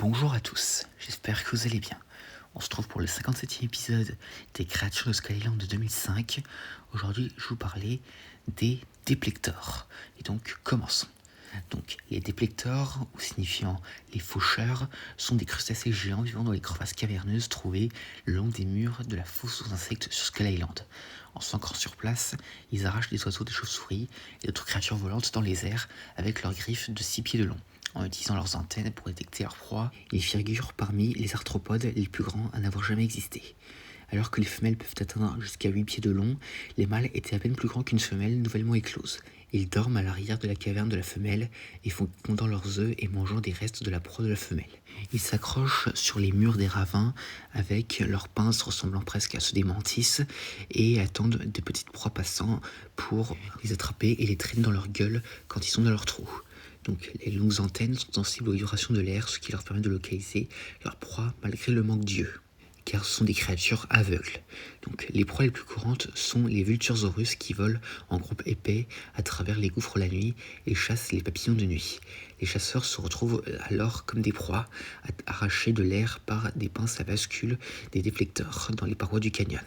Bonjour à tous, j'espère que vous allez bien. On se trouve pour le 57e épisode des créatures de Skull Island de 2005. Aujourd'hui, je vais vous parler des Deplectors. Et donc, commençons. Donc, les Deplectors, ou signifiant les faucheurs, sont des crustacés géants vivant dans les crevasses caverneuses trouvées le long des murs de la fosse aux insectes sur Skull Island. En s'ancrant sur place, ils arrachent des oiseaux, des chauves-souris et d'autres créatures volantes dans les airs avec leurs griffes de 6 pieds de long. En utilisant leurs antennes pour détecter leurs proies, ils figurent parmi les arthropodes les plus grands à n'avoir jamais existé. Alors que les femelles peuvent atteindre jusqu'à 8 pieds de long, les mâles étaient à peine plus grands qu'une femelle nouvellement éclose. Ils dorment à l'arrière de la caverne de la femelle et fondant leurs œufs et mangeant des restes de la proie de la femelle. Ils s'accrochent sur les murs des ravins avec leurs pinces ressemblant presque à ceux des mantis et attendent des petites proies passant pour les attraper et les traîner dans leur gueule quand ils sont dans leur trou. Donc les longues antennes sont sensibles aux vibrations de l'air, ce qui leur permet de localiser leur proie malgré le manque d'yeux, car ce sont des créatures aveugles. Donc les proies les plus courantes sont les Vulturosaurus qui volent en groupe épais à travers les gouffres la nuit et chassent les papillons de nuit. Les chasseurs se retrouvent alors comme des proies, arrachées de l'air par des pinces à bascule des Deplectors dans les parois du canyon.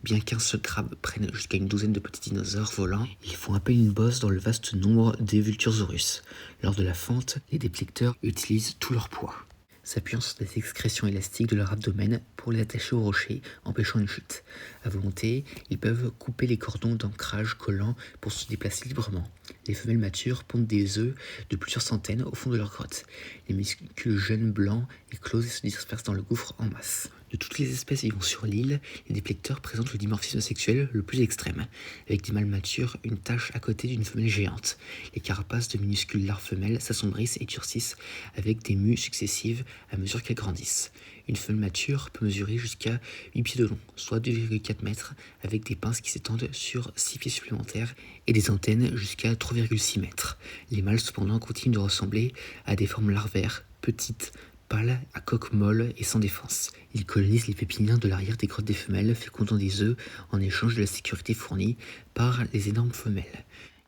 Bien qu'un seul crabe prenne jusqu'à une douzaine de petits dinosaures volants, ils font à peine une bosse dans le vaste nombre des Vulturosaurus. Lors de la fente, les Deplectors utilisent tout leur poids, s'appuyant sur des excrétions élastiques de leur abdomen pour les attacher au rocher, empêchant une chute. À volonté, ils peuvent couper les cordons d'ancrage collants pour se déplacer librement. Les femelles matures pondent des œufs de plusieurs centaines au fond de leur grotte. Les minuscules jeunes blancs éclosent et se dispersent dans le gouffre en masse. De toutes les espèces vivant sur l'île, les Deplectors présentent le dimorphisme sexuel le plus extrême, avec des mâles matures, une tache à côté d'une femelle géante. Les carapaces de minuscules larves femelles s'assombrissent et durcissent avec des mues successives à mesure qu'elles grandissent. Une femelle mature peut mesurer jusqu'à 8 pieds de long, soit 2,4 mètres, avec des pinces qui s'étendent sur 6 pieds supplémentaires et des antennes jusqu'à 3,6 mètres. Les mâles cependant continuent de ressembler à des formes larvaires, petites, pâles, à coque molle et sans défense. Ils colonisent les pépiniens de l'arrière des grottes des femelles, fécondant des œufs en échange de la sécurité fournie par les énormes femelles.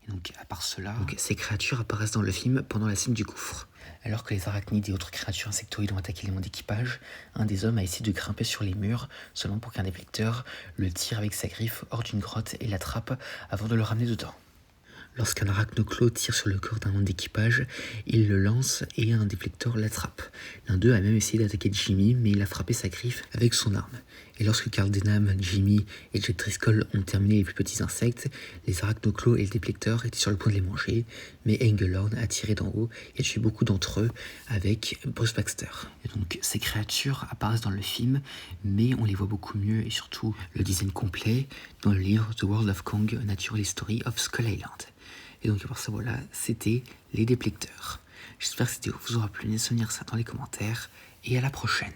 Et donc, à part cela, ces créatures apparaissent dans le film pendant la scène du gouffre. Alors que les arachnides et autres créatures insectoïdes ont attaqué les membres d'équipage, un des hommes a essayé de grimper sur les murs, seulement pour qu'un Deplector le tire avec sa griffe hors d'une grotte et l'attrape avant de le ramener dedans. Lorsqu'un arachnoclo tire sur le corps d'un membre d'équipage, il le lance et un Deplector l'attrape. L'un d'eux a même essayé d'attaquer Jimmy, mais il a frappé sa griffe avec son arme. Et lorsque Carl Denham, Jimmy et Jack Driscoll ont terminé les plus petits insectes, les arachnoclos et le Deplector étaient sur le point de les manger, mais Engelhorn a tiré d'en haut et tué beaucoup d'entre eux avec Bruce Baxter. Et donc ces créatures apparaissent dans le film, mais on les voit beaucoup mieux et surtout le design complet dans le livre The World of Kong, A Natural History of Skull Island. Et donc pour ça voilà, c'était les Deplectors. J'espère que cette vidéo vous aura plu, laissez-moi ça dans les commentaires et à la prochaine.